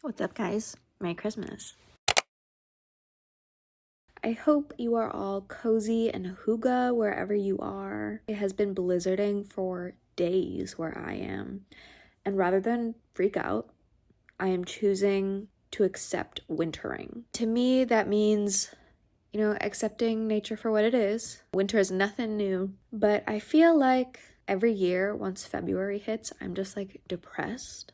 What's up, guys? Merry Christmas. I hope you are all cozy and hygge wherever you are. It has been blizzarding for days where I am. And rather than freak out, I am choosing to accept wintering. To me, that means, accepting nature for what it is. Winter is nothing new, but I feel like every year, once February hits, I'm just like depressed.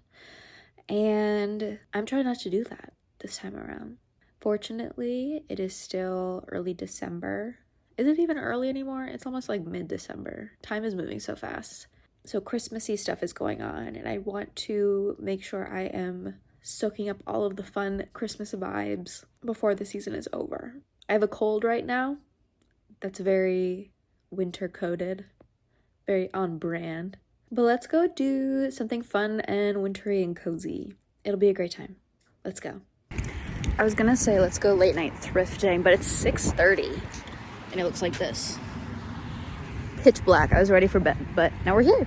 And I'm trying not to do that this time around. Fortunately, it is still early December. Is it even early anymore? It's almost like mid-December. Time is moving so fast. So Christmassy stuff is going on, and I want to make sure I am soaking up all of the fun Christmas vibes before the season is over. I have a cold right now that's very winter coded, very on brand. But let's go do something fun and wintry and cozy. It'll be a great time. Let's go. I was gonna say let's go late night thrifting, but it's 6:30 and it looks like this. Pitch black. I was ready for bed, but now we're here.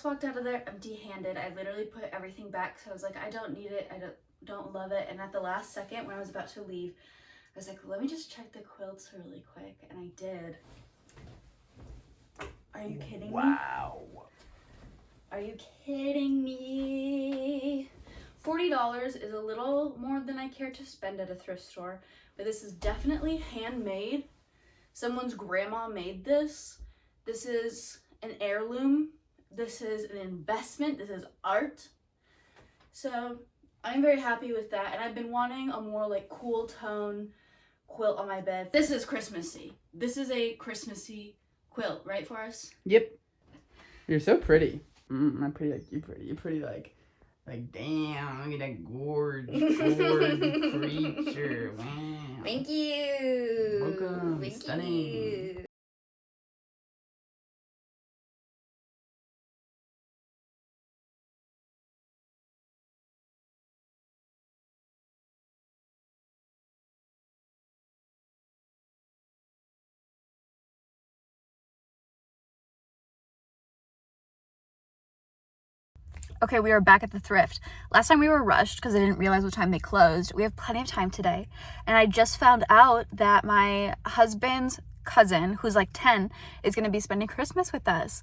Walked out of there empty-handed. I literally put everything back, so I was like, I don't need it, I don't love it. And at the last second when I was about to leave, I was like, let me just check the quilts really quick, and I did. Are you kidding me? Wow. Are you kidding me? $40 is a little more than I care to spend at a thrift store, but this is definitely handmade. Someone's grandma made this. This is an heirloom. This is an investment. This is art. So I'm very happy with that. And I've been wanting a more like cool tone quilt on my bed. This is Christmassy. This is a Christmassy quilt, right, Forrest? Yep. You're so pretty. I'm pretty like you pretty. You're pretty like damn, look at that gorgeous creature. Wow. Thank you. Welcome. Thank Stunning. you. Okay, we are back at the thrift. Last time we were rushed because I didn't realize what time they closed. We have plenty of time today. And I just found out that my husband's cousin, who's like 10, is going to be spending Christmas with us.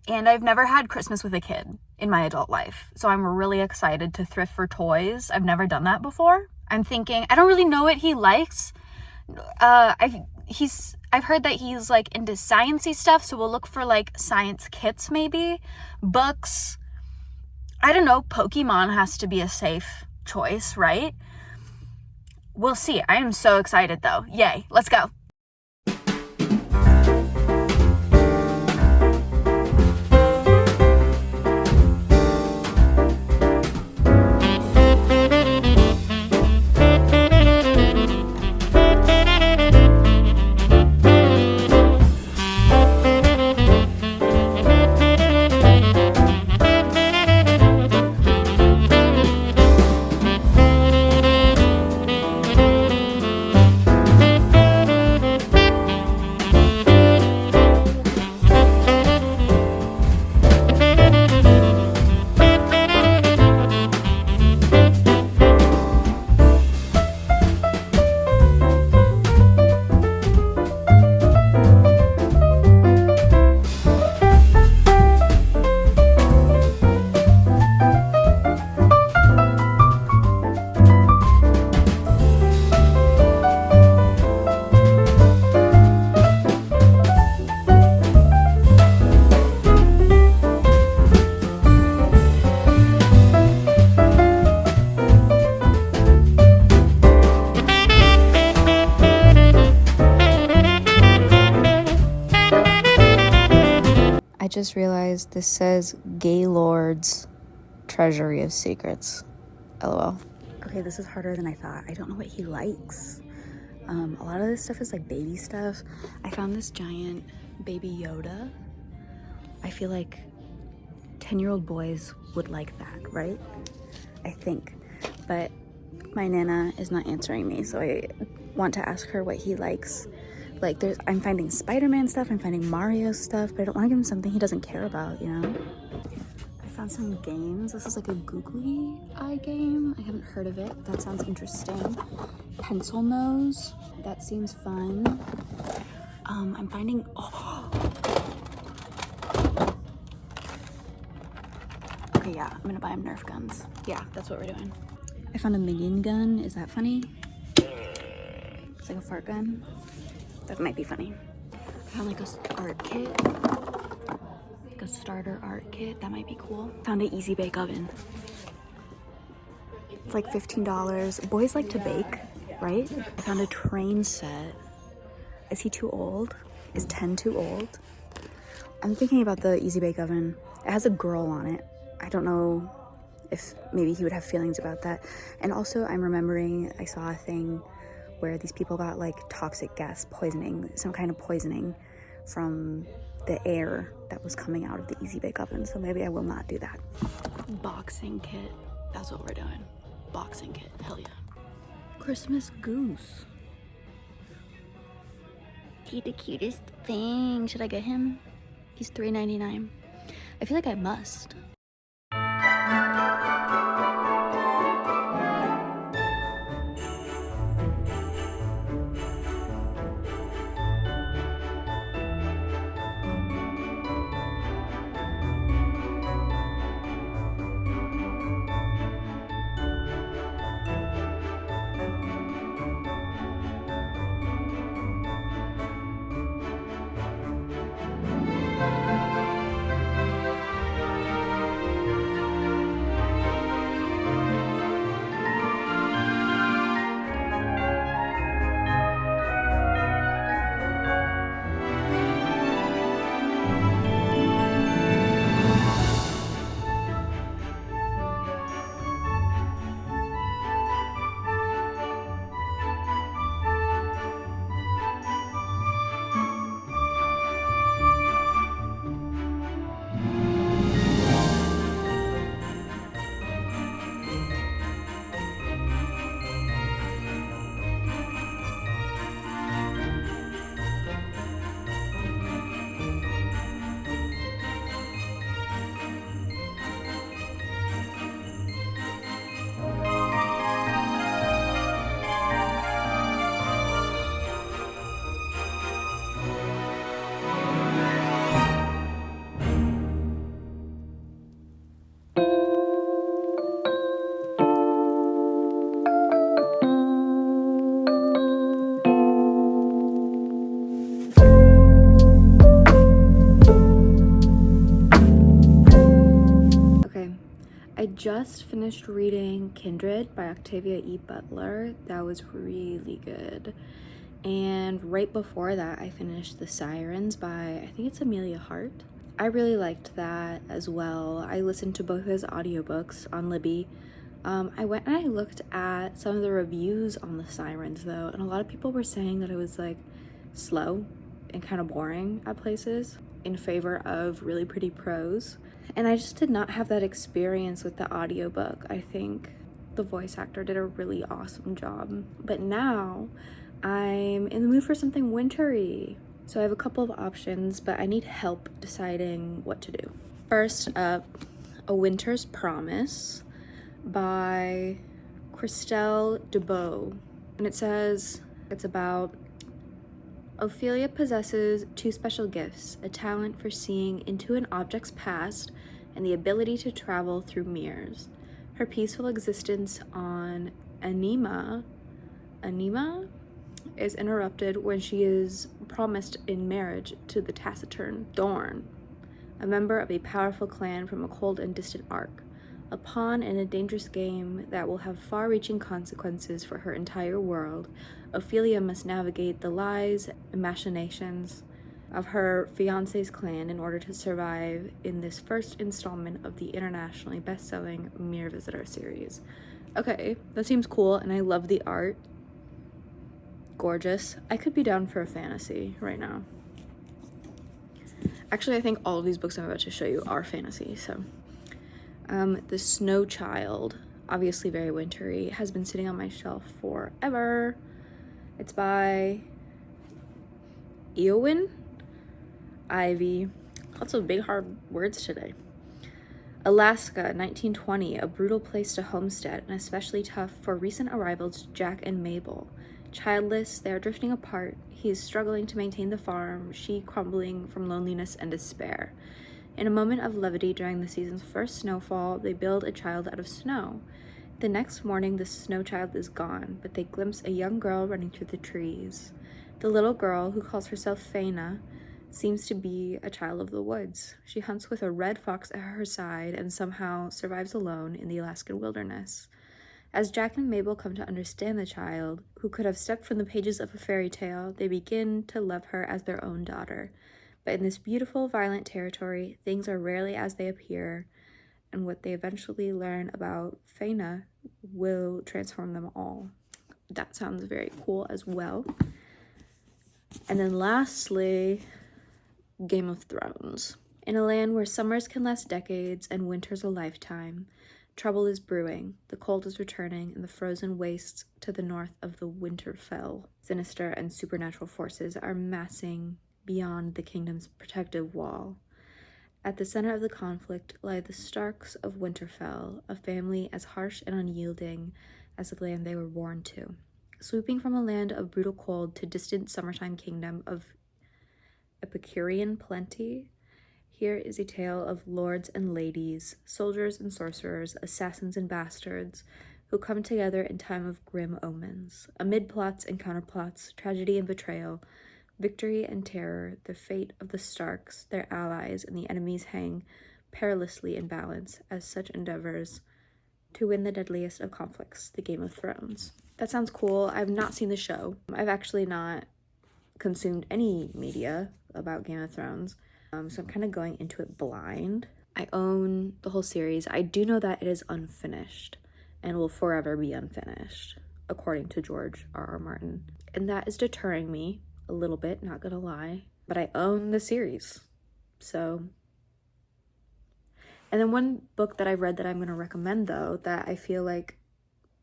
And I've never had Christmas with a kid in my adult life. So I'm really excited to thrift for toys. I've never done that before. I'm thinking, I don't really know what he likes. I've heard that he's like into sciencey stuff, so we'll look for like science kits maybe, books. I don't know, Pokemon has to be a safe choice, right? We'll see. I am so excited though. Yay, let's go. I just realized this says Gaylord's Treasury of Secrets. LOL. Okay, this is harder than I thought. I don't know what he likes. A lot of this stuff is like baby stuff. I found this giant baby Yoda. I feel like 10-year-old boys would like that, right? I think. But my Nana is not answering me, so I want to ask her what he likes. Like, I'm finding Spider-Man stuff, I'm finding Mario stuff, but I don't want to give him something he doesn't care about, you know? I found some games. This is like a googly eye game. I haven't heard of it. That sounds interesting. Pencil nose. That seems fun. I'm finding... Oh. Okay, yeah, I'm gonna buy him Nerf guns. Yeah, that's what we're doing. I found a minion gun. Is that funny? It's like a fart gun. That might be funny. I found like a art kit. Like a starter art kit. That might be cool. Found an easy bake oven. It's like $15. Boys like to bake, right? I found a train set. Is he too old? Is 10 too old? I'm thinking about the easy bake oven. It has a girl on it. I don't know if maybe he would have feelings about that. And also I'm remembering I saw a thing where these people got like toxic gas poisoning, some kind of poisoning from the air that was coming out of the easy bake oven. So maybe I will not do that. Boxing kit. That's what we're doing. Boxing kit. Hell yeah. Christmas goose. He's the cutest thing. Should I get him? He's $3.99. I feel like I must. just finished reading Kindred by Octavia E. Butler. That was really good. And right before that, I finished The Sirens by, I think it's Amelia Hart. I really liked that as well. I listened to both his audiobooks on Libby. I went and I looked at some of the reviews on The Sirens though, and a lot of people were saying that it was like slow and kind of boring at places in favor of really pretty prose. And I just did not have that experience with the audiobook. I think the voice actor did a really awesome job. But now I'm in the mood for something wintry. So I have a couple of options, but I need help deciding what to do. First up, A Winter's Promise by Christelle DeBow. And it says it's about Ophelia possesses two special gifts, a talent for seeing into an object's past and the ability to travel through mirrors. Her peaceful existence on Anima is interrupted when she is promised in marriage to the taciturn Thorn, a member of a powerful clan from a cold and distant ark. A pawn in a dangerous game that will have far-reaching consequences for her entire world, Ophelia must navigate the lies and machinations of her fiancé's clan in order to survive in this first installment of the internationally best-selling Mirror Visitor series. Okay, that seems cool, and I love the art. Gorgeous. I could be down for a fantasy right now. Actually, I think all of these books I'm about to show you are fantasy, so... The Snow Child, obviously very wintry, has been sitting on my shelf forever. It's by Eowyn Ivy. Lots of big hard words today. Alaska, 1920, a brutal place to homestead and especially tough for recent arrivals Jack and Mabel. Childless, they are drifting apart. He is struggling to maintain the farm, she crumbling from loneliness and despair. In a moment of levity during the season's first snowfall, they build a child out of snow. The next morning, the snow child is gone, but they glimpse a young girl running through the trees. The little girl, who calls herself Faina, seems to be a child of the woods. She hunts with a red fox at her side and somehow survives alone in the Alaskan wilderness. As Jack and Mabel come to understand the child, who could have stepped from the pages of a fairy tale, they begin to love her as their own daughter. But in this beautiful, violent territory, things are rarely as they appear, and what they eventually learn about Faina will transform them all. That sounds very cool as well. And then lastly, Game of Thrones. In a land where summers can last decades and winters a lifetime, trouble is brewing, the cold is returning, and the frozen wastes to the north of the Winterfell. Sinister and supernatural forces are massing beyond the kingdom's protective wall. At the center of the conflict lie the Starks of Winterfell, a family as harsh and unyielding as the land they were born to. Swooping from a land of brutal cold to distant summertime kingdom of Epicurean plenty, here is a tale of lords and ladies, soldiers and sorcerers, assassins and bastards, who come together in time of grim omens. Amid plots and counterplots, tragedy and betrayal, victory and terror, the fate of the Starks, their allies, and the enemies hang perilously in balance as such endeavors to win the deadliest of conflicts, the Game of Thrones. That sounds cool. I've not seen the show. I've actually not consumed any media about Game of Thrones, so I'm kind of going into it blind. I own the whole series. I do know that it is unfinished and will forever be unfinished, according to George R.R. Martin. And that is deterring me a little bit, not gonna lie, but I own the series, so. And then one book that I read that I'm gonna recommend though, that I feel like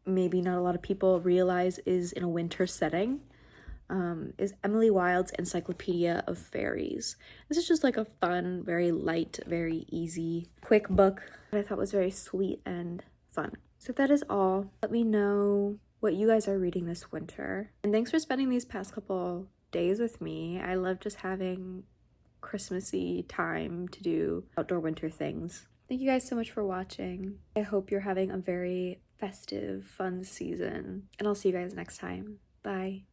maybe not a lot of people realize is in a winter setting, is Emily Wilde's Encyclopedia of Fairies. This is just like a fun, very light, very easy, quick book that I thought was very sweet and fun. So that is all. Let me know what you guys are reading this winter. And thanks for spending these past couple days with me. I love just having Christmassy time to do outdoor winter things. Thank you guys so much for watching. I hope you're having a very festive, fun season, and I'll see you guys next time. Bye.